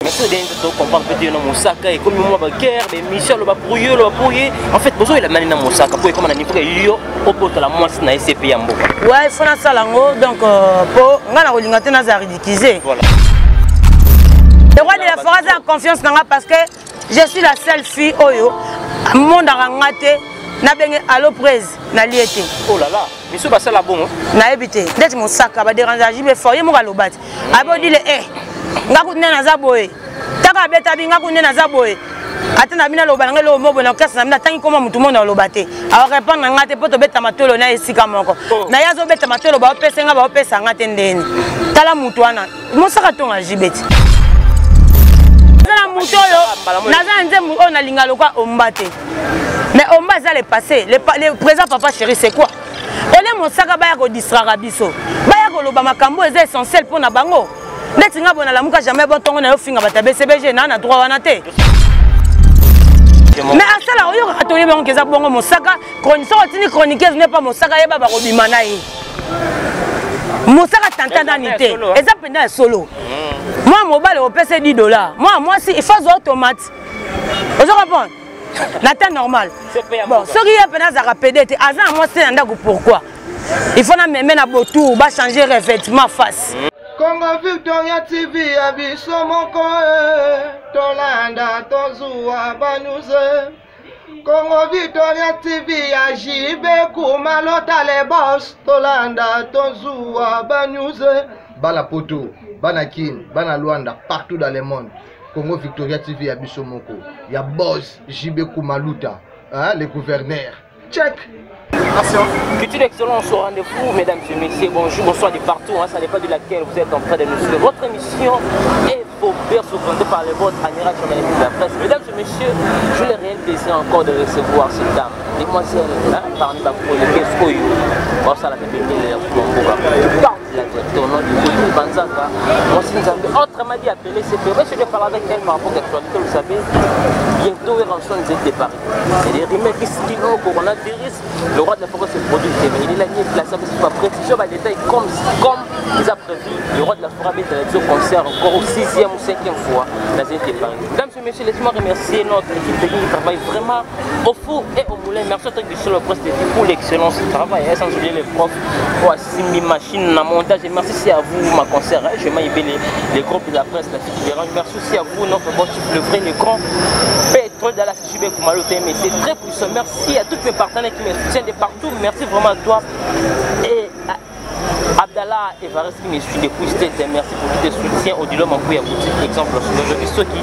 Merci de comprendre peut-être dans Mosaka et comme moi guerre des missions le brouiller en fait besoin il a mané dans Mosaka pour comme on a niveau yo au poto la moi na SCP ya Mbwa. Ouais, il faut na salango donc pour ngana kolingate na za ridiculiser. Voilà. Le roi de la forêt a confiance dans moi parce que je suis la seule fille oyo monde ngate na benge allo prise na liete. Oh là là, mais ce pas ça la bon. Na ebité, d'être Mosaka ba déranger mais foyer mo kalobati. Abo dit le ngakune na zaboye taka beta binga kune na zaboye atena bina loba ngelo mo bona kasa na mina tangi koma mutu mona lobate awa répondre na ngate poto beta matolo na esika moko na yazo beta matolo ba opesa nga ba opesa ngate ndeni tala mutu wana Mosaka tonga jibeti na mutu yo na za nze mu ona linga lokwa ombate mais omba za le passé le présent papa chéri c'est quoi ole Mosaka ba ya ko distraire biso ba ya ko loba makambo eza essentiel pour na bango. Neti nga bona la muka jamais bon tongo na yo finga bata BCBG na droit wana te. Mais asala oyo atoli bango keza bongo Mosaka chroniqueur tini chroniqueuse n'est pas Mosaka yeba ba kobima na ye. Mosaka tantana nité. Eza penda solo. Moi mobile au PC $10. Moi si il faut automate. Vous comprenez? Nata normal. Bon, ce qui est pena za rapide te azan moi c'est ndako pourquoi? Il faut na même na botou ba changer revêtement face. Congo Victoria TV abiso moko tolanda tozua banuze Congo Victoria TV ajibe kumalota le boss tolanda tozua banuze bala poto bana kin bana Luanda partout dans le monde Congo Victoria TV abiso moko ya boss jibe kumaluta le gouverneur check. Culture d'excellence au rendez-vous, mesdames et messieurs, bonjour, bonsoir de partout, hein, ça dépend de laquelle vous êtes en train de nous suivre. Votre émission est soutenue par les vôtres, amiral journalistes de la presse. Mesdames et messieurs, j'ai le réel plaisir encore de recevoir cette dame, demoiselle, hein, parmi ma chroniqueuse Oyo. Bon, ça la fait bénir les Mbwa. Je parle de la direction au nom du Moto Banzaka. Moi, si nous avons autrement dit appelé CP, je vais parler avec elle par rapport à l'actualité, vous savez, bientôt il rentre des départs. Et les remèdes qui se disent au coronavirus, le roi de la forêt se produit, mais il est là, il est placé, mais c'est pas précision, les détails comme ils ont prévu. Le roi de la forêt est au concert encore au 6e ou 5e fois dans un départ. Mesdames et messieurs, laissez-moi remercier notre équipe technique qui travaille vraiment au four et au moulin. Merci à tous qui sont le presse pour l'excellence du travail. Sans oublier les profs pour assister machines dans le montage. Et merci aussi à vous, ma concert. Je m'aille les groupes de la presse, la figurante. Merci aussi à vous, notre bon type, le vrai, le grand pétrole de la CHAΗNE Kumalote. Mais c'est très puissant. Merci à tous mes partenaires qui me soutiennent de partout. Merci vraiment à toi. Et Abdallah et Vares qui me suivent depuis cette merci pour tout tes soutiens au dilemme en couille à boutique. Exemple, aujourd'hui, ceux qui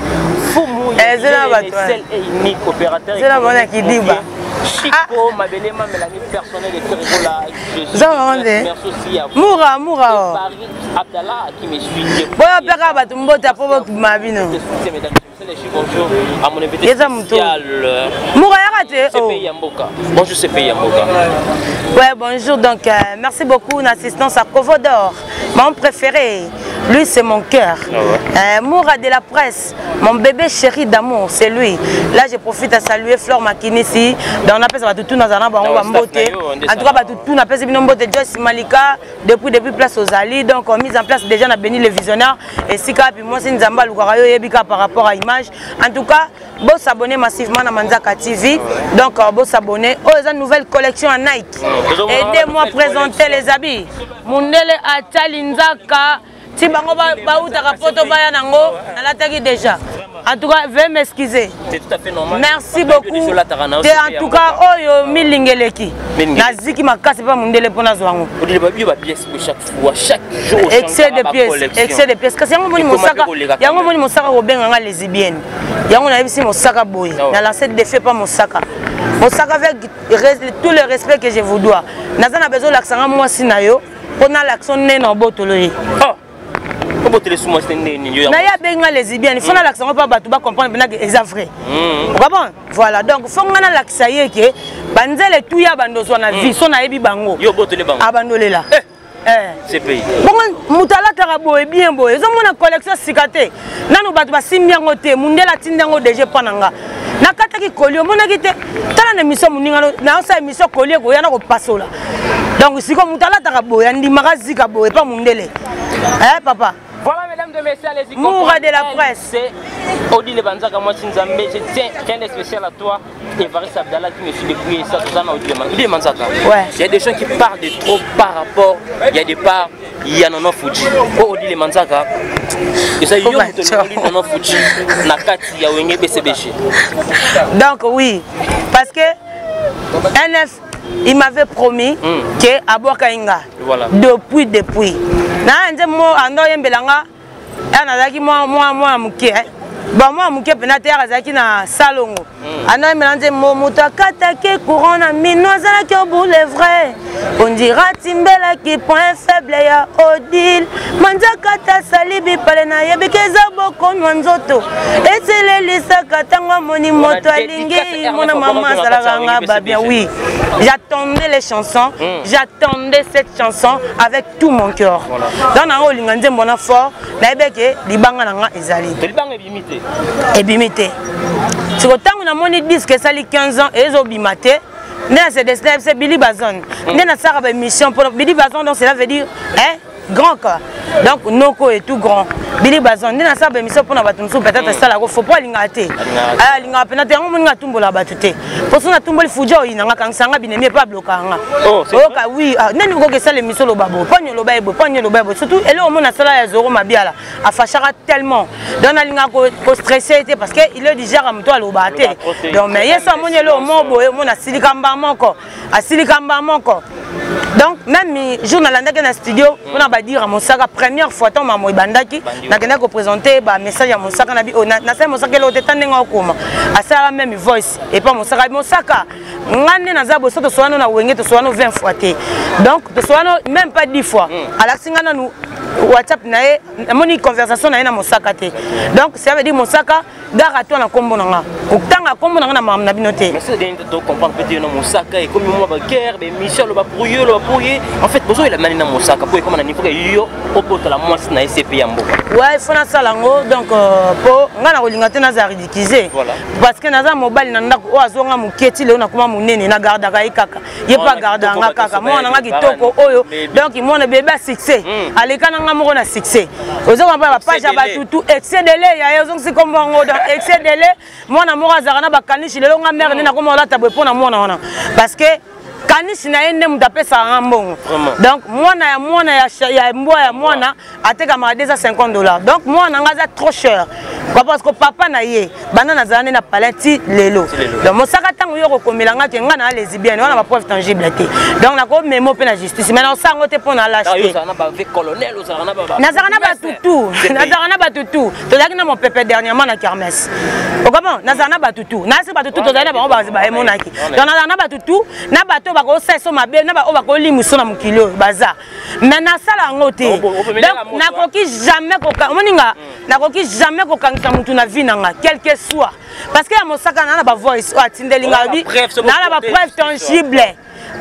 font mouiller les seuls et uniques opérateurs. C'est la bonne qui dit bah. Chico, ma belle ma Mélanie personnelle et Ferrigola. Merci aussi à vous. Moura. Abdallah qui me suit. Bon, père Batumbo, t'as pas votre mabino. Bonjour à mon invité spécial. Moura raté. Bonjour, c'est Pays Mboka. Ouais, bonjour. Donc, merci beaucoup d'assistance à Covodor, mon préféré. Lui, c'est mon cœur. Moura de la presse, mon bébé chéri d'amour, c'est lui. Là, je profite à saluer Flore Makinissi. Donc, on appelle ça tout dans un endroit où on va monter. En tout cas, tout on appelle ça Mbote Joyce Malika depuis place aux Ali. Donc, on a mis en place déjà, on a béni les visionnaires. Et si puis moi, c'est Nzamba Lukarayo Yebika par rapport à l'image. En tout cas, vous s'abonner massivement à Manzaka TV. Donc, vous s'abonner aux nouvelles collections à Nike. Aidez-moi à présenter les habits. Mundele Atalinzaka. Si bango bautaka poto baya nango nalataki déjà. En tout cas, veuillez m'excuser. C'est tout à fait normal. Merci beaucoup. En tout cas, oyo milingeleki. Naziki makasi pas mundele pona zwango. Odile ba pièce chaque fois, chaque jour. Excès de pièces. Parce que yango moni Mosaka obenga nga lesbienne. Yango na yebisi Mosaka boy. Na lancé de fait pas Mosaka. Mosaka avec tout le respect que je vous dois. Nazana besoin l'accent moi sinayo. Pona l'accent né na botoloyi. Naya benga lesbienne, il faut que l'accent pas battu comprendre que c'est vrai. Voilà, donc il faut que l'accent y que banzele tout ya bandozo na vie, son na ebi bango. Yo botole bango. Abandonné là. C'est pays. Bon, mutala tarabo est bien beau. Ils ont mon collection sikate. Nanu batu ba simbiango te, mundela tindango déjà pananga. Nakata ki kolio mona kite. Tala na mission muninga na sa mission kolio go yana ko pasola. Donc si comme mutala tarabo ya ndi magazi ka bo et pas mundele. Papa. Voilà, mesdames et messieurs, allez-y. Moura de la presse. C'est Odile Banzaka, moi, Sinzambe. Je tiens rien de spécial à toi. Et Varis Abdallah qui me suit depuis ça, Susanna Odile Banzaka. Ouais. Il y a des gens qui parlent de trop par rapport. Il y a des parts. Il y a Nono Fuji. Oh, Odile Banzaka. Et ça, il y a Nono Fuji. Nakati, il y a Wenge BCBG. Donc, oui. Parce que NF, il m'avait promis que Abo Kanga. Voilà. Depuis. Na mo ando yembelanga ana zaki moi muke ba moi muke penatera zaki na salongo ana mélanger mo moto katake courant na minoza ki obule vrai on dira timbela ki point faible ya Odile manzaka ta salibi pale na yebekeza boko nzoto etele lisa katanga moni moto alingi mona mama salanga ba bien oui j'attendais les chansons j'attendais cette chanson avec tout mon cœur dans na olinga nzembo na fort na ebeke libanga na nga ezali libanga ebimité ebimité siko tangu na moni disque sali 15 ans ezo bimate nena c'est Billy Bazon nena sara ba émission pour Billy Bazon donc cela veut dire hein grand quoi donc noko est tout grand Billy Bazon nena sara ba émission pour na batu peut-être ça la faut pas lingate ah linga penate ngo moni ngatumbola batu te pour ça na tumboli fujo inanga kansanga binemi pas blokanga oh oui neni ko que ça l'émission lo babo pagno lo babo surtout et là au monde na sala ya zoro mabiala afashara tellement donc na linga ko stressé parce que il est déjà à moto lo baté donc mais yesa moni le mo boye mo na silikamba moko donc même journal andaka na studio on a ba dire à Mosaka première fois tant mamo ibandaki na kena ko présenter ba message à Mosaka na bi na sa Mosaka le tetandenga okoma asala même voice et pas Mosaka ngane na zabo soto soano na wenge to soano 20 fois té donc to soano même pas 10 fois ala singana nous WhatsApp nae moni conversation nae na Mosaka té donc ça veut dire Mosaka gara to na kombo nanga kokutanga kombo nanga na mam na binoté mais c'est bien de comprendre peut-être na Mosaka et comme moi ba guerre mais Michel ba brouiller en fait besoin il a mené na Mosaka pour comme na niveau yo opoto la moi na SCP ya Mbwa ouais fona salango donc po ngana kolingate na za ridiculiser parce que naza mobile na ndako o azonga muketi le na kuma munene na garda ka ikaka ye pas garda nga kaka mwana nga kitoko oyo donc mwana bébé succès alekana nga moko na succès ozonga ba page ba tutu excedele ya yo zongi comme ngo dans excedele mwana moko azaka na bakanishi lelo nga mère na koma la tabwe pona mwana wana parce que kanishi na ende mutapesa ngambongo donc mwana ya mbwa ya mwana ateka ma $250 donc mwana ngaza trop cher parce que papa na ye bana na zane na palati lelo donc Mosaka tango yo kokomela nga ke nga na lesbienne wana ba preuve tangible te donc na ko memo pe na justice mais na sango te pona l'acheter nazana ba tutu to daki na mon pépé dernièrement na kermesse o comment nazana ba tutu na se ba tutu to daki na ba emonaki donc nazana ba tutu na bato ba ko seso mabe na ba o ba ko limuso na mukilo baza mais na sala ngote donc na koki jamais ko moninga na koki jamais ko kangisa mutu na vie nanga quel que soit parce que ya Mosaka na ba voice o atindelinga bi na ba preuve tangible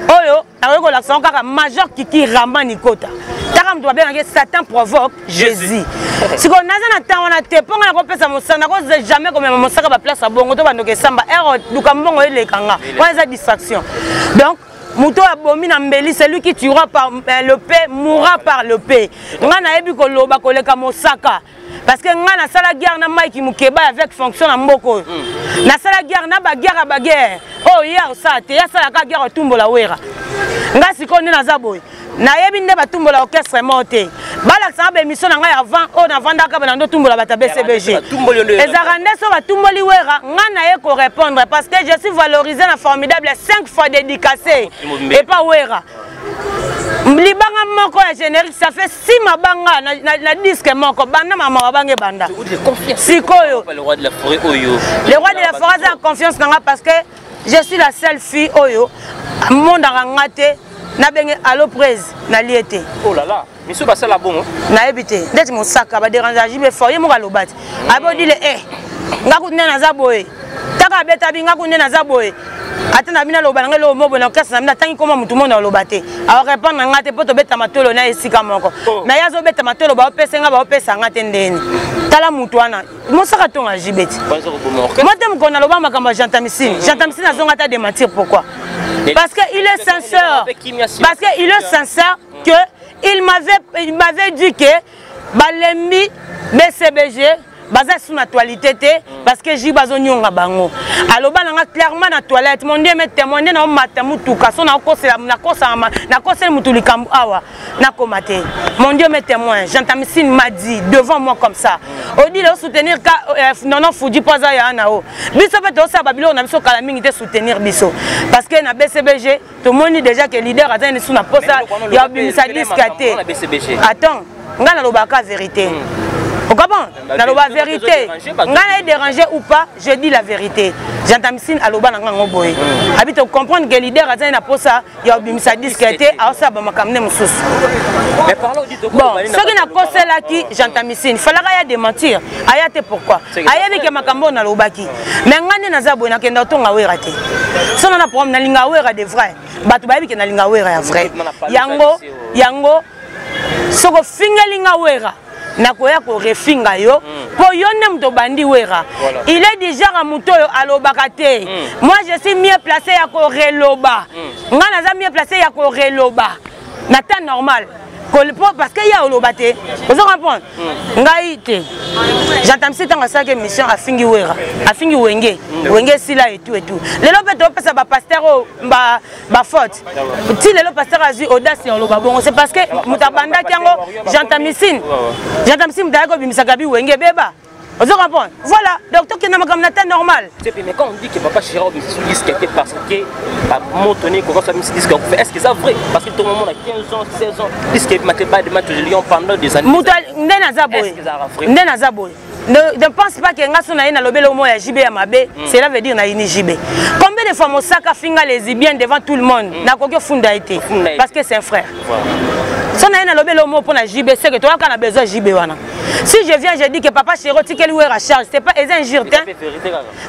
oyo na ko la son kaka major kiki ramani kota taka mtu babena ke Satan provoque Jésus siko naza na temps na te ponga na ko pesa Mosaka na ko jamais comme Mosaka ba place bongo to bandoke samba ero duka mbongo ele kanga kwa za distraction donc Moto abomi na mbeli, celui qui tuera par le paix mourra par le paix. Ngana ebi ko loba ko leka Mosaka. Parce que ngana sala guerre na Mike Mukeba avec fonction na mboko. Na sala guerre na ba guerre. Oh hier ça te ya sala ka guerre tumbola Werra. Nga sikone na zaboy. Na yebi nde batumbola orchestre monté. Bala sa ba émission nga avant on a vandaka ba ndo tumbola bata BCBG. Ezarande so batumboli Werra ngana ye ko répondre parce que je suis valorisé na formidable 5 fois dédicacé et pas Werra. Libanga moko ya générique ça fait 6 mabanga na disque moko banda mama bange banda. Sikoyo. Le roi de la forêt oyo. Le roi de la forêt a confiance nanga parce que je suis la seule fille oyo monde ngate na benge allo prise na liete. Oh là là, monsieur ba sala bon. Na ebité, ndeti Mosaka ba déranger be foyer mo kalobati. Abo dile ngakunena na zaboye. Taka beta binga kunena zaboye. Atena bina loba ngelo mo bona kasa na tangi koma mutu mona lobate. A répondre ngate poto beta matolo na esika moko. Na yazo beta matolo ba opesa nga ba opesa ngate ndeni. Tala mutu wana. Mosaka tonga jibeti. Moi t'aime qu'on a loba makamba Jantamisi. Jantamisi na zonga ta démentir pourquoi? Parce que il est sincère. Parce que il est sincère que il m'avait dit que balembi BCBG baza sous la toilette parce que j'ai besoin de bango. Alors bana clairement na toilette mon Dieu me témoigner na matamutu kaso na kosa mutuli kambu awa na komate. Mon Dieu me témoigne. J'entamisine m'a dit devant moi comme ça. On dit le soutenir non Fuji poza ya nao. Biso fait osa babilo na biso kala mingi te soutenir biso parce que na BCBG tout le monde dit déjà que leader azana sous na posa ya bimisa discaté. Attends, ngana lobaka vérité. Vous comprenez? Dans la vérité, quand est dérangé ou pas, je dis la vérité. J'entends ici à l'oba n'ango boy. Habite comprendre que leader a déjà pour ça, il y a bimisa discuté, à ça ba makamne musus. Mais parlons du bon, ce qui n'a pas cela qui j'entends ici, il fallait rien démentir. Ayate pourquoi? Ayabi que makambo na lobaki. Mais ngane na zabo na kenda tonga wera te. Si on a problème na linga wera de vrai, batu babi que na linga wera vrai. Yango soko finga linga wera. Nakoya ko refinga yo po yo nem to bandi wera il est déjà à Moto alobaka te moi je suis mieux placé ya ko reloba nga naza mieux placé ya ko reloba na temps normal parce que ya olobate vous comprenez ngai te j'entends si tanga ça que mission a fingi wera a fingi wenge sila et tout lelo peto pesa ba pasteur ba faute ti lelo pasteur azu audace en loba bon c'est parce que mutabanda kiango j'entends missine mutako bimisa gabi wenge beba vous comprenez voilà donc tout qui n'a pas comme normal mais quand on dit que papa Chira est sur disquette parce que Moto n'est qu'on va disque est-ce que c'est vrai parce que tout le monde a 15 ans 16 ans disque maté pas de match de Lyon pendant des années ndena zaboy ne pense pas que ngaso na ina lobelo mo ya JB ya mabe cela veut dire na ini JB combien de fois Mosaka finga les bien devant tout le monde na ko funda été parce que c'est un frère si on a ina lobelo mo pour na JB c'est que toi quand on a besoin JB wana si je viens je dis que papa chéri tikeli wera charge c'est pas un injure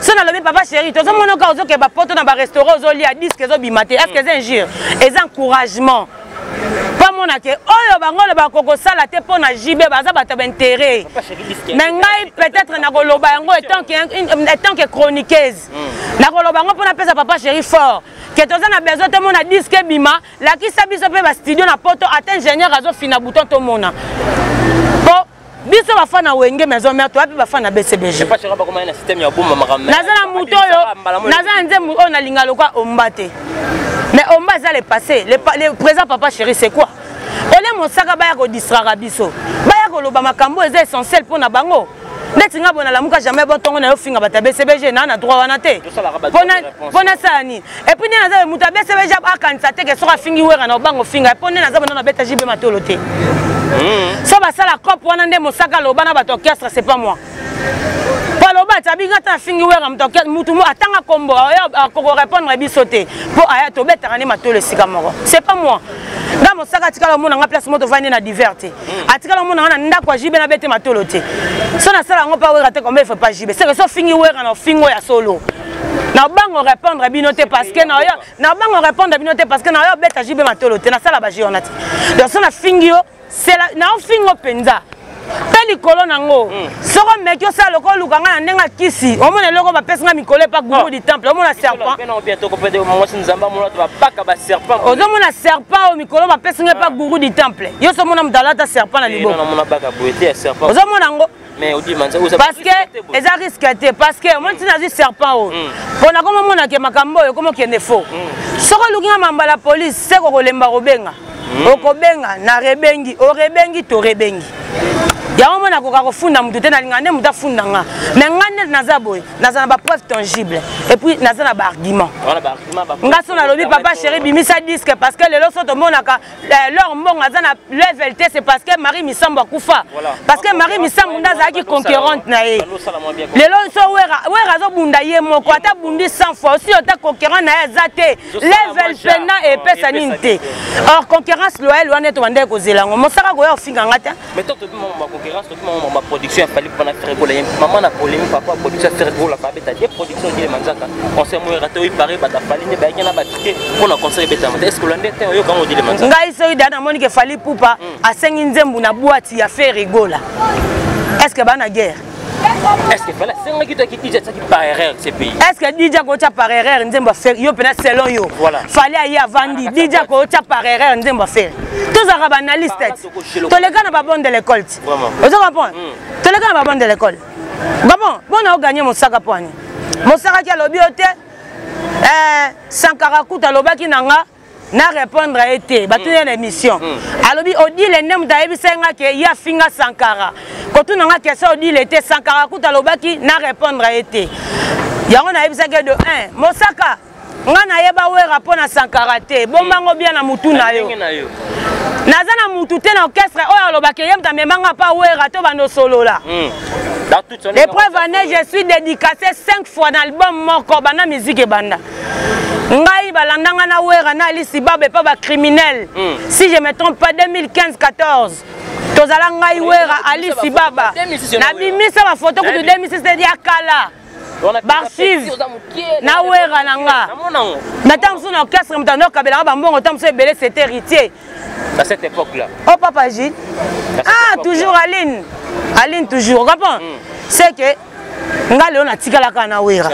si on a lobé papa chéri to zo mono ka ozo ke ba poto na ba restaurant ozo li a 10 que zo bimate est-ce que c'est injure et encouragement pas mon ake oyo bangolo ba koko sala te pona JB baza bata intérêt mais ngai peut-être na koloba yango étant que chroniqueuse na koloba ngo pona pesa papa chéri fort que toza na besoin te mona disque bima la ki sabiso pe ba studio na poto atteint ingénieur azo fina bouton to mona bon biso ba fana wenge maison mère toi pe ba fana BCBG pas chéri ba comment na système ya bomba makam nazana muto yo nazana nzembu ona linga lokwa ombate mais Omba ça le passé le présent papa chéri c'est quoi ole Mosaka baya ko distraire biso baya ko loba makambo est essentiel pour na bango netinga bona la muka jamais bon tongo na yo finga bata BCBG na droit wana te pona sani et puis na za muta BCBG a kanisa te ke sora fingi wera na bango finga pona na za bona na beta JB matolo te so ba sala cop wana nde Mosaka loba na bato orchestre c'est pas moi Paloba tabinga ta fingi wera mtoke mutu mo atanga kombo ko répondre biso te po aya to beta rani matolo sika moko c'est pas moi nga Mosaka tikala mona nga place moto vandi na diverté atikala mona na ndako JB na bete matolo te so na sala ngo pa wera te comme il faut pas JB c'est que so fingi wera na fingo ya solo na bango répondre binoté parce que na bango répondre binoté parce que na yo beta JB matolo te na sala ba jionati donc so na fingi yo c'est la na fingo penza peli kolo nango soko meki osala loko lukanga na ndenga kisi omona loko bapesinga mikolo pa gourou du temple omona serpent ozomona serpent o mikolo bapesinga pa gourou du temple yo so mona mdalata serpent na liboko ozomona ngo parce que eza risque te parce que omona tina zi serpent o pona komo mona ke makambo yo komo kende fo soko lukinga mambala police seko kolemba robenga okobenga na rebengi o rebengi to rebengi ya mona ko ka kofunda mutu te na lingane muta funda nga mais ngane naza boy naza na ba preuve tangible et puis naza na ba argument nga so na lobi papa chéri bimisa disque parce que lelo so to mona ka leur mbonga za na level T c'est parce que Marie Misambo kufa parce que Marie Misambo ndaza ki conquérante na ye lelo so wera zo bunda ye moko ata bundi 100 fois aussi ota conquérant na ye zate level pena et pesa ninte or concurrence loyale wana to bande ko zelango Mosaka ko yo finga ngata mais toi concurrence tout ma production fallait pour la faire gola maman na polémique papa production faire gola pas beta des productions de manzaka conseil moi raté il paraît bata fallait ne ba yana ba ticket pour la conseil beta est-ce que l'on était yo quand on dit le manzaka ngai so ida na monique fallait poupa a sengi nzembu na boîte ya faire gola est-ce que bana guerre Est-ce que fallait c'est qui te dit ça qui par erreur ce pays? Est-ce que DJ ko cha par erreur nzemba faire yo pena selon yo? Fallait y avandi DJ ko cha par erreur nzemba faire. Tous les analystes. Tous les gars na ba bon de l'école. Vous comprenez? Tous les gars na ba bon de l'école. Bon, on a gagné Mosaka poani. Mosaka qui a lobby hotel. Sankara kuta lobaki nanga na répondre à été battu l'émission. Alobi odi le nem ta ebisenga ke ya finga Sankara. Quand on a question odi le té Sankara kuta lobaki na répondre à été. Ya on a ebisaka de 1 Mosaka nga na yeba Werra pona Sankara te bombango bien na mutu na yo. Nazana mutu te na orchestre oyo alobaki yem ta memanga pa Werra to bano solo là. L'épreuve année, je suis dédicacé 5 fois dans l'album Moko, bana musique et banda. Ngai balandanga na Werra na lisi babe pa ba criminel. Si je me trompe pas 2015-14. Tozala ngai Werra alisi baba. Na bimisa ba photo ku 2016 de akala. Barchive na Werra nanga. Maintenant son orchestre mtando kabela ba mbongo tamso ebele c'est héritier. À cette époque-là. Oh papa Gilles. Ah toujours Aline. Aline toujours, comprends? C'est que ngale on a tika la kana Werra.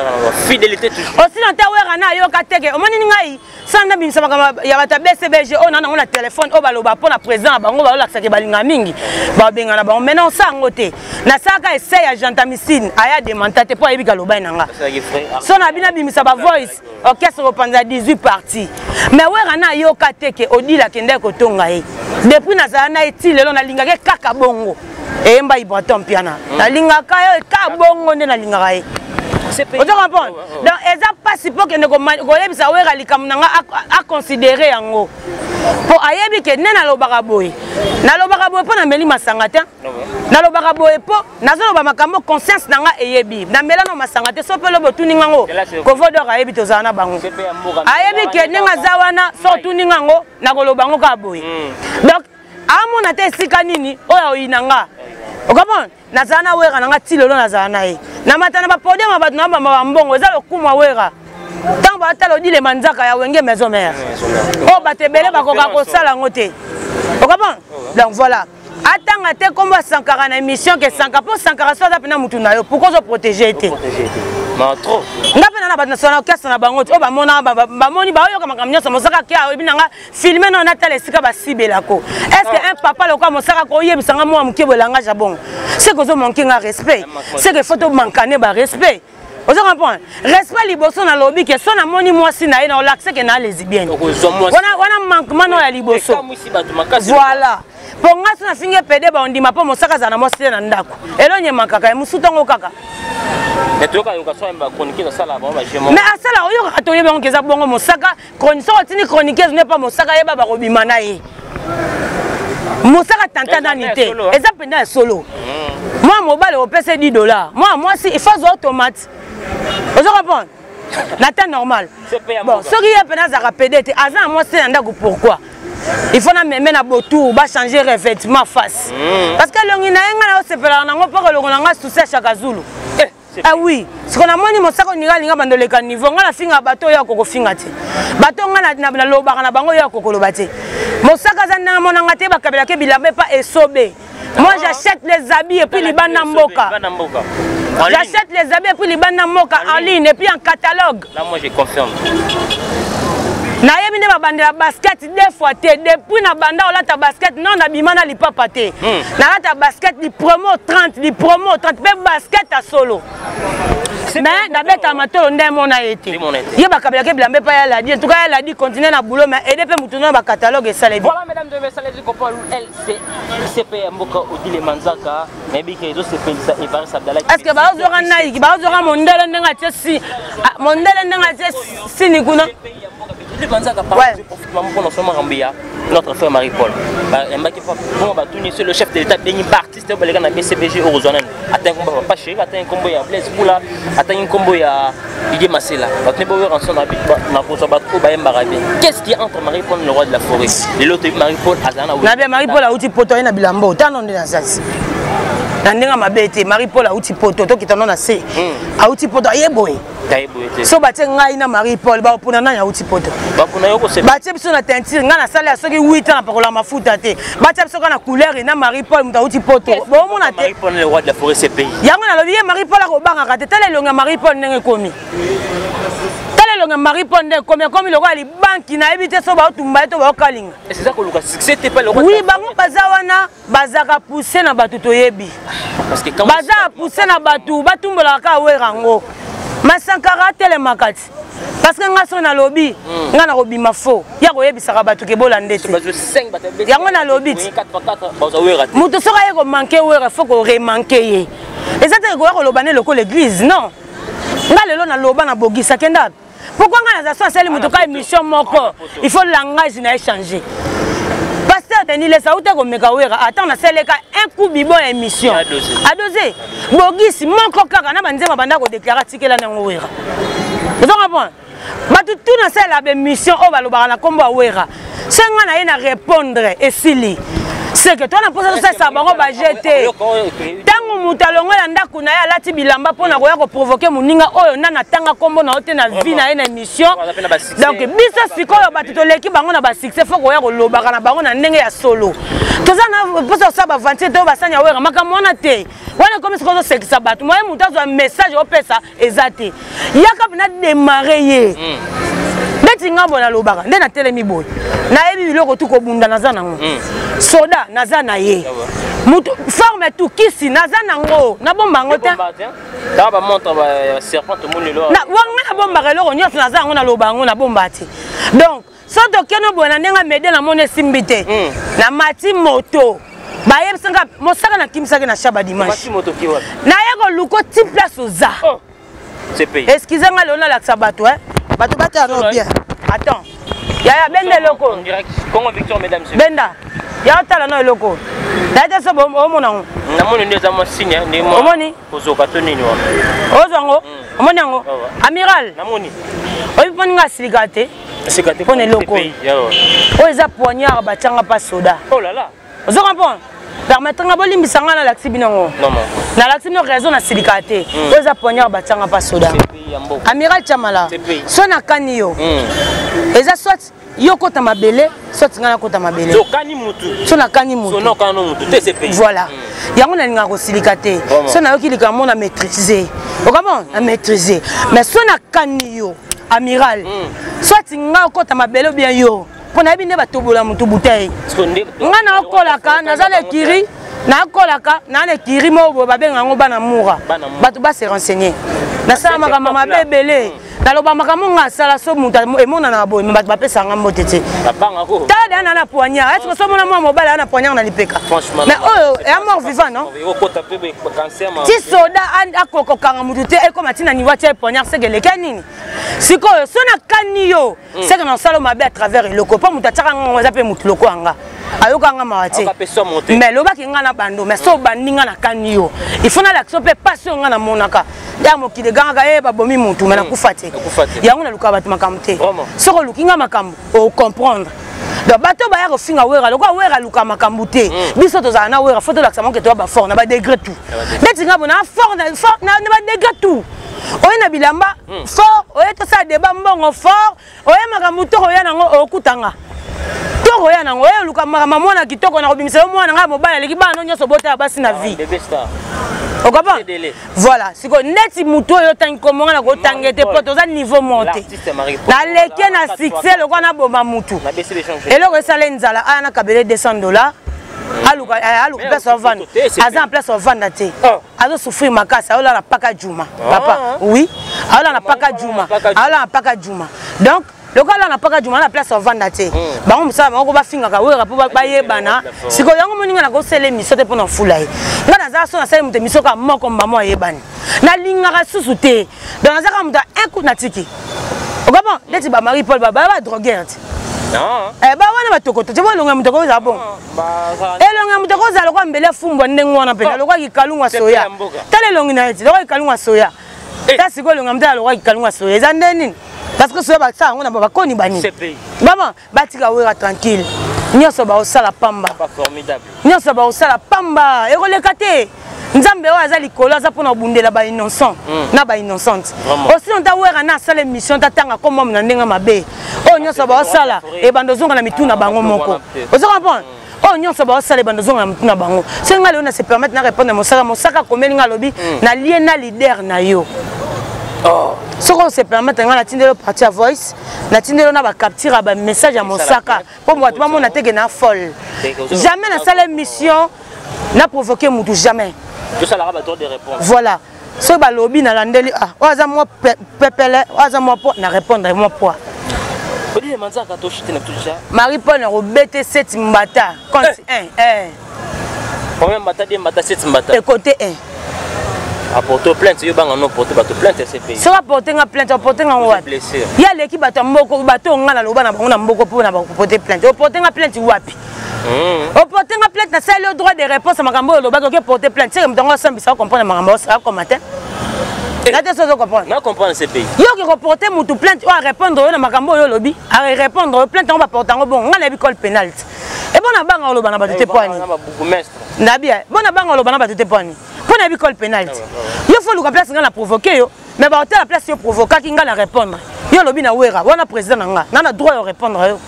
Fidélité toujours. Aussi dans ta Werra na yo kateke. O moni ngai sana bimisa makama ya bata BCBG on a téléphone o baloba pona président bango ba laksa ke balinga mingi. Ba benga na ba maintenant ça ngote. Na saka essaye ya jantamicine aya demantate po ayebika loba nanga. So na bina bimisa ba voice orchestre repanza 18 parties. Mais Werra na yo kateke odila kende ko tonga e. Depuis na za na etile lo na linga ke kaka bongo. Et Mpiana. La linga kayo ka bongo nde na linga kaye. C'est payé. Vous comprenez? Donc eza pas si pour que ne ko yebisa Werra likamnanga a considérer yango. Pour ayebi ke ne na lobaka boy. Na lobaka boy po na meli masanga te. Na lobaka boy po nazo loba makambo conscience nanga eyebi. Na mela no masanga te so pe lobo tuninga ngo. Ko vodo ayebi tozana na bango. Ayebi ke nenga zawana so tuninga ngo na ko loba ngo ka boy. Donc amona te sika nini oyo inanga. Okamon nazana Werra nanga tilolo nazana e. Na matana ba podium ba na ba mbongo eza lokuma Werra. Tant ba talo di le manzaka ya wenge maison mère. Oh ba tebele ba koka ko sala ngote. Okamon. Donc voilà. Atanga te kombo Sankara na émission que Sankara pour Sankara so za pena mutu na yo pourquoi se protéger te. Ma trop. Ngapena na ba national orchestre na bango o ba mona ba moni ba yo kama nyonso Mosaka kia ebinanga filmer na tala esika ba sibelako. Est-ce que un papa lokwa Mosaka ko yebisanga mo amke bolanga jabon. C'est que zo manquer un respect. C'est que photo mankane ba respect. Vous comprenez? Respect liboso na lobby que son amoni moi si na ina l'accès que na lesbienne. Wana manquement na ya liboso. Voilà. Pour nga so na finge pede ba ondima po Mosaka za na mo sile na ndako. Elonye makaka musutongo kaka. Mais tu as chroniqué dans ça là, bon, mais à ça là, on a tourné bon que ça bon Mosaka, chroniqueuse n'est pas Mosaka, il y a pas Kobimana. Mosaka tenta d'anité. Et ça pendant solo. Moi mobile au PC $10. Moi si il faut automate. Vous comprenez? N'atteint normal. Bon, ce qui est pendant ça rapide, avant moi c'est un dago pourquoi? Il faut même na botou ba changer revêtement face. Parce que l'ongina nga c'est pour na ngo pas l'ongina sous chaque Zulu. Ah oui, ce qu'on a moni Mosaka ni linga bando le caniveau nga la finga bateau ya koko finga te. Bateau nga na lobaka na bango ya koko lobate. Mosaka za na monanga te ba kabela ke bilambe pas esobe. Moi j'achète les habits et puis les bana mboka. J'achète les habits et puis les bana mboka en ligne et puis en catalogue. Là moi je confirme. Na yebi ne ba bandela basket deux fois te depuis na banda ola ta basket non na bimana li papa te. Na la ta basket li promo 30 pe basket à solo. Mais d'abord ta mato ndé mona été. Ye ba kabela ke bilambe pa ya la dit en tout cas elle a dit continuer na boulot mais aider pe mutuno ba catalogue et ça les. Voilà mesdames et messieurs les copains LCP Mboka Odile Manzaka mais bi ke zo CP ça Ivar Sabdala. Est-ce que ba ozora naiki ba ozora mondele ndenga tsi mondele ndenga tsi sini kuna. Notre frère Marie-Paul. C'est le chef de l'État, artiste, BCBG au Rosonen. Atteint un combo pas cher, atteint un combo à Blaise Boula, atteint un combo à Didier Massela. Qu'est-ce qui est entre Marie-Paul et le roi de la forêt? L'autre Marie-Paul, Marie-Paul a outil potoyen à Bilambo, tant on est dans ça. Nandinga mabete Marie-Paul auti poto to kitano na se. Auti poto ayeboy. So batie ngai na Marie-Paul ba pona na ya auti poto. Ba pona yoko se. Batie biso na teinture nga na sala soki 8 ans na pakola mafuta te. Batie biso na couleur na Marie-Paul muta auti poto. Bo mona te. Marie-Paul le roi de la forêt ce pays. Yango na lobi Marie-Paul ko banga ka te tele longa Marie-Paul ndenge komi. Tele longa Marie-Paul ndenge komi le roi li banki na ebite so ba tumba to ba kalinga. Et c'est ça que le succès t'es pas le roi. Oui, bango bazawana bazaka pousser na batu to yebi. Parce que quand baza pousser na batu batumbola ka werango. Masankara tele makati. Parce que nga so na lobby, nga na robima fo. Ya ko yebi saka batu ke bolande te. Yango na lobby. 4x4 baza wera. Muto soka ye ko manquer wera faut ko remanquer ye. Ezate ko ko lobane loko l'église, non. Nga lelo na loba na bogisa kenda. Pourquoi nga na ça seli muto ka émission moko? Il faut langage na échanger. Pasteur Denis les saouté ko meka wera. Attends na seleka un coup bibo émission. A doser. Bogisi moko kaka na banzema banda ko déclarer tikela na wera. Vous comprenez? Batu tout na sela be mission o balobaka na kombo wera. Senga na ye na répondre et sili. C'est que toi na posa ça bango ba jeter. Tango mutalongo ya ndako na ya lati bilamba pona ko ya ko provoquer muninga oyo na tanga kombo na ote na vie na ye na émission. Donc biso sikoyo batu to leki bango na ba succès faut ko ya ko lobaka na bango na ndenge ya solo. Toza na posa ça ba vanter to ba sanya wera makamona te. Wana comme sikoyo sekisa batu moye mutazo message o pesa ezate. Yaka na démarrer ye. Beti ngambo na lobaka nde na telemi boy. Na yebi biloko tuko bunda na zana ngo. Soda na zana ye. Mutu forme tout kisi na zana ngo na bomba ngo te. Ta ba montre ba serpent to mulelo. Na wanga na bomba reloko nyonso na zana ngo na lobaka ngo na bomba te. Donc soto keno bona nenga mede na mone simbite. Na mati moto. Ba yebsanga Mosaka na kimisaka na shaba dimanche. Mati moto ki wa. Na yego luko ti place oza. C'est pays. Excusez-moi Léona la sabato hein. Bato bata no bien. Attends. Ya bende loko. En direct Congo Victoire mesdames et messieurs. Benda. Ya tala no loko. Daite so bo mona ngo. Na moni ndeza mo signe ndi mo. Omoni. Kozoka to nini wa. Ozango. Omoni ngo. Amiral. Na moni. Oyi poni nga siligate. Siligate poni loko. O eza poignard batanga pa soda. Oh là là. Ozo comprendre. Permettre bolimbisa nga na laksi binango. Non non. Na laksi no raison na siligate. O eza poignard batanga pa soda. Amiral Chamala. So na kani yo. Eza soit yo kota mabele, soit ngana kota mabele. So kani mutu. So na kani mutu. So no kano mutu. Te pays. Voilà. Yango na linga ko silikate. So na yo ki lika mona maîtriser. O comment? À maîtriser. Mais so na kani yo, amiral. Soit nga kota mabele bien yo. Pona bi ne ba tobola mutu bouteille. Nga na okolaka na zale kiri. Na kolaka na le kiri mo ba benga ngo bana mura. Batu ba se renseigner. Na sala makamama bebele. Na loba makamama sala so muta emona na boy mbatu ba pesa ngambo tete. Banga ko. Tada na poignard. Est-ce que so mona mo mobile na poignard na lipeka? Franchement. Mais oh, est mort vivant non? Ti soda akoko kanga mutu te e comme tina ni voiture poignard c'est que le kanini. Siko so na kani yo. C'est que na sala mabe à travers le copain muta tsaka ngo za pe mutu loko anga. Ayoka nga mawate. Mais loba ki nga na bando mais so bandinga na kani yo. Il faut na l'action pe passion nga na monaka. Ya mokile ganga e ba bomi mutu mais na kufate. Yango na luka batu makambo te. Soko lukinga makambo o comprendre. Donc bato ba ya ko finga wera lokwa wera luka makambo te. Biso to za na wera photo l'action ke to ba fort na ba degré tout. Neti nga bona fort na ba degré tout. Oye na bilamba fort, oye to sa débat mbongo fort, oye makambo to oya nango okutanga. Toko ya nango oye luka makambo na kitoko na kobimisa mwana nga mobala leki bana nyonso bota basi na vie. On comprend? Voilà, c'est que net muto yo tangi komonga na ko tangete poto za niveau monté. Na leke na succès le ko na bomba mutu. Et le resale nzala ana kabele $200. Aluka place au vendre. Aza en place au vendre te. Azo souffrir makasa ola na paka juma. Papa, oui. Ola na paka juma. Ola na paka juma. Donc le cas là n'a pas du mal la place au vendate. Bah on ça on va finir ka wera pour ba yebana. Siko yango moninga na ko sele miso te pona fulai. Nga na za so na sele muto miso ka moko mbamo yebani. Na linga ka susu te. Dans na za ka muta un coup na tiki. O comment? Leti ba Marie-Paul ba drogueur. Non. Ba wana ba tokoto. Tu vois longa muto ko za bon. Longa muto ko za lo ko mbele fumbo ndengo wana pena. Lo ko kikalungwa soya. Tale longi na eti. Lo ko kikalungwa soya. Ta siko longa muto lo ko kikalungwa soya. Za ndeni. Parce que soya ba ça on a ba koni bani. Maman, batika wera tranquille. Nyoso ba osala pamba. Pas formidable. Nyoso ba osala pamba. E roleka te. nzambe oyo aza likolo aza mpona obundela ba innocent na ba innocente aussi on ta Werra na asala émission tatanga comme homme na ndenge mabe oyo nyonso baosala ebanda ozonga na mituna bango moko ozo comprendre oyo nyonso baosala ebanda ozonga na mituna bango soki nga leo na se permettre na répondre Mosaka komeli nga lobi na lie na leader na yo soko on se permettre nga na tindelo parti à voice na tindelo na ba capture ba message ya Mosaka po bato ba mona teke na folle jamais na sala émission n'a provoqué mutu jamais. Tout ça là de répondre. Voilà. Ce balobi na landeli oza moi pepele oza moi po na répondre moi poids. Odi manza ka to chite na tout ça. Marie Paul na robete 7 mbata. Compte 1. Combien mbata de mbata 7 mbata? Et côté 1. Apporter plainte yo banga no porter bato plainte CPI. So apporter nga plainte apporter nga wapi? Ya leki bato mboko bato nga na loba na bango na mboko po na ba porter plainte. Apporter nga plainte wapi? Porter nga plainte na ça le droit de réponse makambo loba ko porter plainte. C'est mtongo sambisa comprendre makambo ça comme matin. Là tu sais comprendre. Na comprendre CPI. Yo ki reporter mutu plainte ou répondre yo na makambo yo lobi. A répondre plainte on va porter ngo bon nga na bicol penalty. Et bon na banga loba na ba te poani. Na bien. Bon na banga loba na ba te poani. Pour na bicol penalty. Yo faut luka place nga la provoquer yo. Mais ba hôtel la place yo provoquer ki nga la répondre. Yo lobi na Werra, wana président nga. Na droit de répondre yo.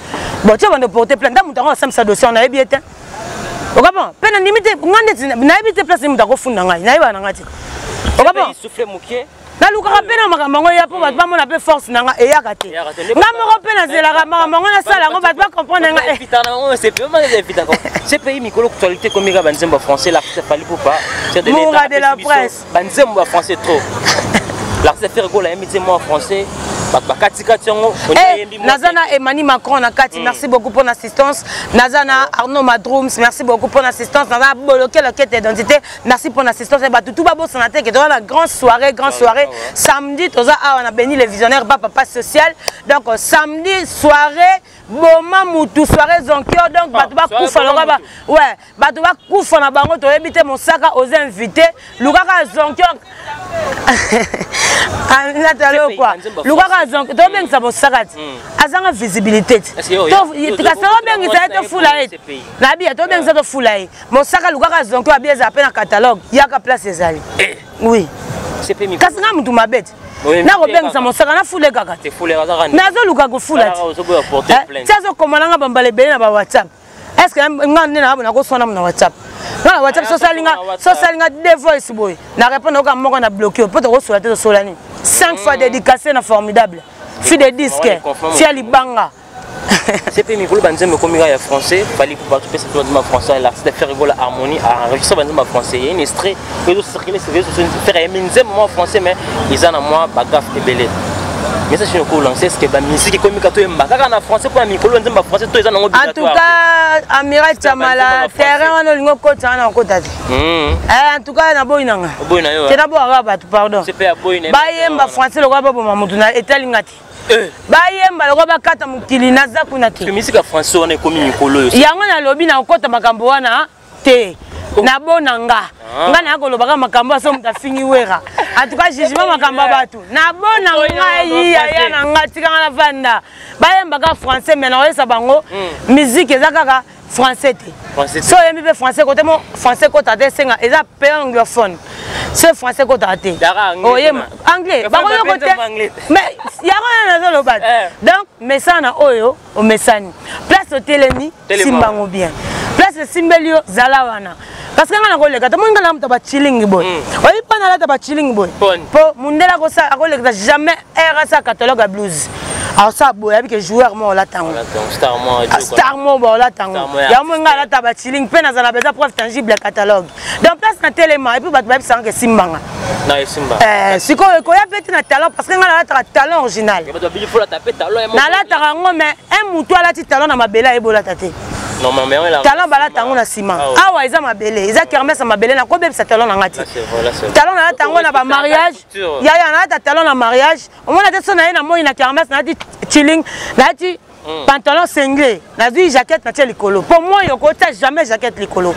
Bon tu vas de porter plainte dans mutango sam sa dossier na yebi ete. O kapon, pe na limite ngande na yebi te place mutako funda ngai. Na yeba na ngati. O kapon. Souffler mukie. Na luka pe na makambo ngo ya po ba mona pe force na nga e yakate. Nga mo pe na zela ka makambo ngo na sala ngo ba comprendre nga. C'est pays mikolo actualité comme ga banzemba français la fallait pas. C'est de l'état de la presse. Banzemba français trop. L'artiste fait rigoler moi français. Nazana Emmanuel Macron na kati, merci beaucoup pour l'assistance. Nazana Arnaud Madrooms, merci beaucoup pour l'assistance. Nazana bloqué la quête d'identité, merci pour l'assistance. Et tout babo sanaté qui est la grande soirée. Samedi, on a béni les visionnaires papa social. Donc samedi soirée, moment moutou soirée zonkio donc batuba kufa loba ouais batuba kufa na bango to ebité Mosaka aux invités. Lukaka zonkio Natalo quoi. Lukaka zonkio to bengisa Mosaka azanga visibilité. To tikasaba bengisa to fulai. Na bia to bengisa to fulai. Mosaka lukaka zonkio abieza appel na catalogue yaka place ezali. Oui. C'est pas mi. Kasanga mutu mabete. Na robengisa Mosaka na fule kaka. C'est fule kaka. Nazo luka ko fula. Tiazo komana bambale bele na ba WhatsApp. Est-ce que ngane na na ko sona na WhatsApp? Na WhatsApp sosalinga de voice boy. Na répondre ko moko na bloquer. Peut ko sola te solani. 5 fois dédicacé na formidable. Fi de disque. Fi ali banga. C'est pas mikolo banzembe comme ya français, fallait pouvoir tout passer dans français là, c'est faire rigoler harmonie à enregistrer banzembe français. Il y a une extrait que nous circuler sur les réseaux sociaux faire banzembe français mais ils en a moi bagaf et belé. Mais ça c'est cool, c'est ce que la musique comme kato mbaka na français pour mikolo banzembe français to ils en ont obligatoire. En tout cas, Amiral Chamala, terrain on lingo kota na kota. En tout cas na boinanga. Boina yo. C'est d'abord arabe, pardon. C'est pas boina. Ba yemba français le roi ba mamutu na etalingati. Bayemba le roba kata mukili naza kuna te. Musique français on est comme mikolo. Yango na lobi na kota makambo wana te. Na bonanga. Nga na kolobaka makambo aso mutafingi Werra. En tout cas jugement makambo batu. Na bonanga yi ya na ngati kana vanda. Bayemba ka français mais na oyesa bango musique ezakaka français te. So yemi be français côté mon français côté te senga eza pe anglophone. C'est français côté te. Oh yema anglais. Ba ko côté. Mais yaro na zo lobat. Donc mesana oyo o mesani. Place au télémi simbango bien. Place simbelio zalawana. Parce que nga na koleka to monga la mutaba chilling boy. Oyi pana la taba chilling boy. Po mundela ko sa koleka jamais era sa catalogue blues. Alors ça boy avec joueur mo la tango. Star mo bo la tango. Ya monga la taba chilling pe na za beza preuve tangible catalogue. Donc place na téléma et puis ba ba sanga simbanga. Na simba. Siko ko ya peti na talent parce que nga la ta talent original. Na la tarango mais un mutu ala ti talent na mabela e bola tate. Normalement là. Talent bala tango na ciment. Awa eza mabele, eza kermesse mabele na ko bebisa talent na ngati. Talent na tango na ba mariage. Ya na ta talent na mariage. On mona te sona na moi na kermesse na di chilling, na di pantalon cinglé, na di jaquette na likolo. Pour moi yo ko ta jamais jaquette likolo.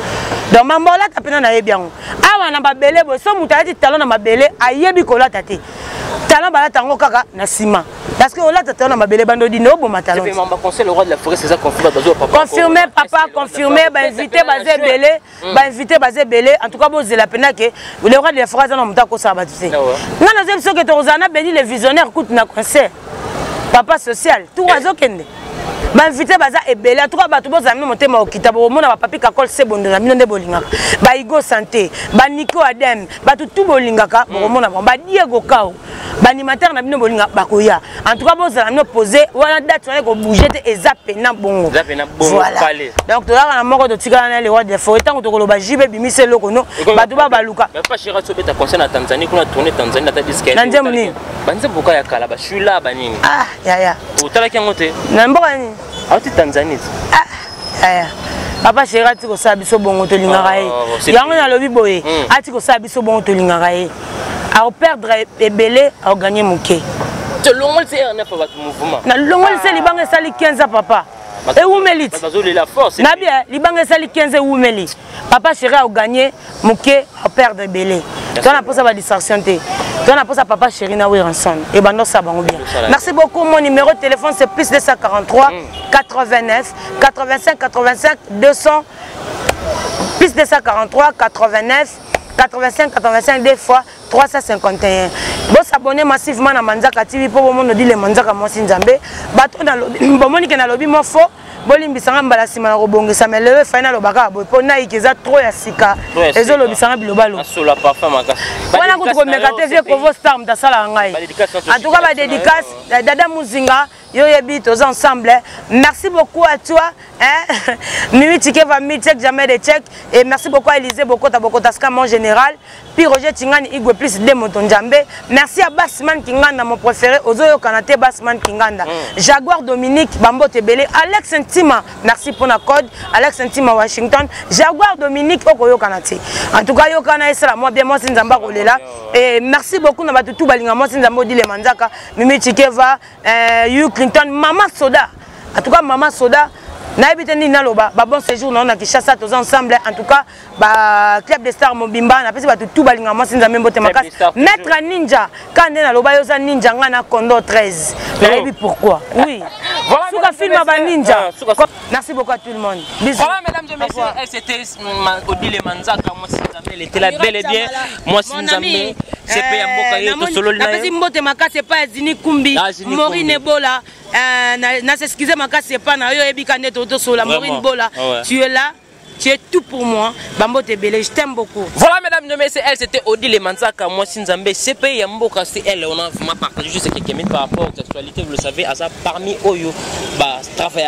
Donc mambola ta pena na yebiango. Awa na babele bo so muta di talent na mabele ayebi kola tate. Talent bala tango kaka na ciment. parce que on l'a tata na mabele bando di no bon matalon. C'est membre conseil le roi de la forêt c'est ça confirmé papa. Confirmé papa, confirmé ba invité basé belé, ba invité basé belé en tout cas bo zela pena que le roi de la forêt na mutako ça ba tu sais. Na na zebso que tozana beni les visionnaires coûte na conseil. Papa social, tout oiseau kende. Ba invité baza ebele en tout cas ba to bozami motema okita bo mona ba papi kakol se bondo na bino nde bolingaka. Ba Igo santé, ba Nico Adem, ba tout bolingaka bo mona ba Diego Kao. Ba animateur na bino bolinga bakoya. En tout cas bozala no poser wana date wana ko bouger te ezapé na bongo. Ezapé na bongo palais. Donc to la na moko to tika na le roi de forêt tant to koloba jibe bimise loko no ba to ba baluka. Mais pas chéra so beta concert na Tanzanie kuna tourner Tanzanie na ta disque. Na ndem ni. Banze boka ya kala ba shula ba nini. Ah ya. Otala ki ngote. Na mboka ni. Ati Tanzanie. Ah ya. Papa chéri ati ko sa biso bongo to lingaka ye. Yango na lobi boye. Ati ko sa biso bongo to lingaka ye. À perdre ebele à gagner mon quai. Tu l'ongol c'est un effort votre mouvement. Na l'ongol c'est libanga sali 15 ans papa. Et où melit? La force. Na bien libanga sali 15 où melit. Papa chéri a gagné mon quai à perdre ebele. Toi na pour ça va distraction té. Toi na pour ça papa chéri na oui ensemble. Et bando ça bango bien. Merci beaucoup mon numéro de téléphone c'est plus 243 89 85 85 200 plus 243 89 85 des fois 351. Bon s'abonner massivement à Manzaka TV pour vous monde dit les Manzaka moi Sinzambe. Bato dans le bon monique na lobby mo fo. Bolimbi sanga mbala sima na robongi sa mele final obaka bo pona ikeza trop ya sika. Ezo lobi sanga bilobalo. Asola parfum makasi. Wana ko ko mekate vie ko vo star mtasala ngai. En tout cas ba dédicace dada Muzinga yo yebi tous ensemble. Merci beaucoup à toi hein. Mimi Tike va mi check jamais de check et merci beaucoup à Élisée Bokota Bokotaska mon général. Puis Roger Tingani Igwe plus de Moto Njambe. Merci à Bassman Kinganda mon préféré Ozoyo Kanate Bassman Kinganda. Jaguar Dominique Bambo Tebele Alex Intima. Merci pour la code Alex Intima Washington. Jaguar Dominique Okoyo Kanate. En tout cas yo kana esala moi bien moi Sinzamba Kolela et merci beaucoup na batutu balinga moi Sinzamba dit les Manzaka Mimi Tike va Clinton, Maman Soda. En tout cas, Maman Soda, Naibiteni Naloba, bon séjour, on a qui chasse tous ensemble. En tout cas, Club des Stars Mobimba, on a fait tout balinga, moi, c'est un même Maître Ninja, quand on a l'oba, Ninja, on a Kondo 13. Naibi pourquoi? Oui. Voilà, film à Ninja. Merci beaucoup à tout le monde. Bisous. Voilà, mesdames et messieurs, c'était Odile Manzaka, moi, elle était là bel et bien. Moi, Sinzambe, c'est pas Mboka, tout solo. C'est pas Zini Kumbi, Maureen Bola. Na s'excuser ma casse c'est pas na yo ebikane toto sur la Maureen Bola. Tu es là, tu es tout pour moi. Bambo Tebele, je t'aime beaucoup. Voilà mesdames et messieurs, elle c'était Odile Manzaka, moi Sinzambe, c'est pas Yamboka, c'est elle, on a vraiment partagé juste quelques minutes par rapport aux actualités, vous le savez, à ça parmi Oyo, bah travailler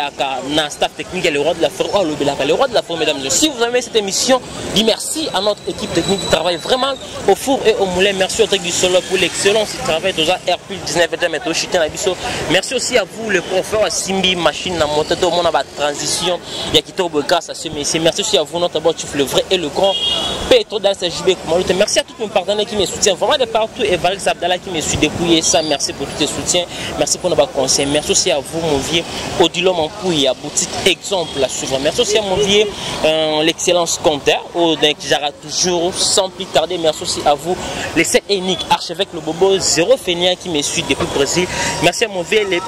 na staff technique, le roi de la forêt, le roi de la forêt mesdames et messieurs. Si vous aimez cette émission, dis merci à notre équipe technique qui travaille vraiment au four et au moulin. Merci au truc du solo pour l'excellence du travail de Airpul 19 et Chiten Abisso. Merci aussi à vous le professeur Simbi machine na moto tout le monde a transition, il y a qui tombe grâce à ce messieurs. Merci aussi à vous notre bord le vrai et le grand Petro dans ce JB Kumaluta. Merci à tous mes partenaires qui me soutiennent vraiment de partout et Valérie Abdallah qui me suit dépouillé ça. Merci pour tous tes soutiens. Merci pour nos conseils. Merci aussi à vous mon vieux Odilo Mampouya boutique exemple à suivre. Merci aussi à mon vieux l'excellence compteur qui j'arrête toujours sans plus tarder. Merci aussi à vous les 7 uniques archevêque le bobo zéro fénia qui me suit depuis le Brésil. Merci à mon vieux les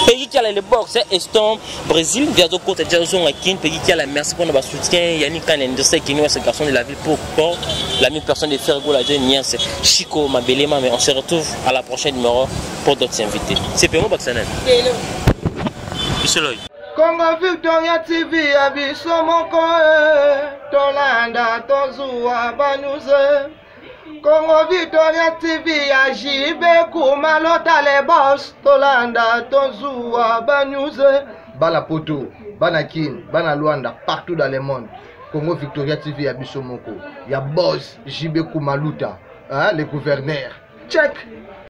pays qui a les box Eston Brésil via de côté Jason Akin pays qui a la merci pour nos soutiens. Yannick Kanen de ce qui nous est ce garçon de la ville pour la même personne de Fergo la jeune nièce Chico Mabelema. Mais on se retrouve à la prochaine numéro pour d'autres invités. C'est Pémo Baksanen. Congo Victoria TV abiso moko tolanda tozuwa banuze. Congo Victoria TV ajibe kumalota le boss tolanda tozuwa banuze. Bala poto, bana kin, bana Luanda, partout dans le monde. Congo Victoria TV abiso moko. Ya boss JB Kumaluta, hein, le gouverneur. Check.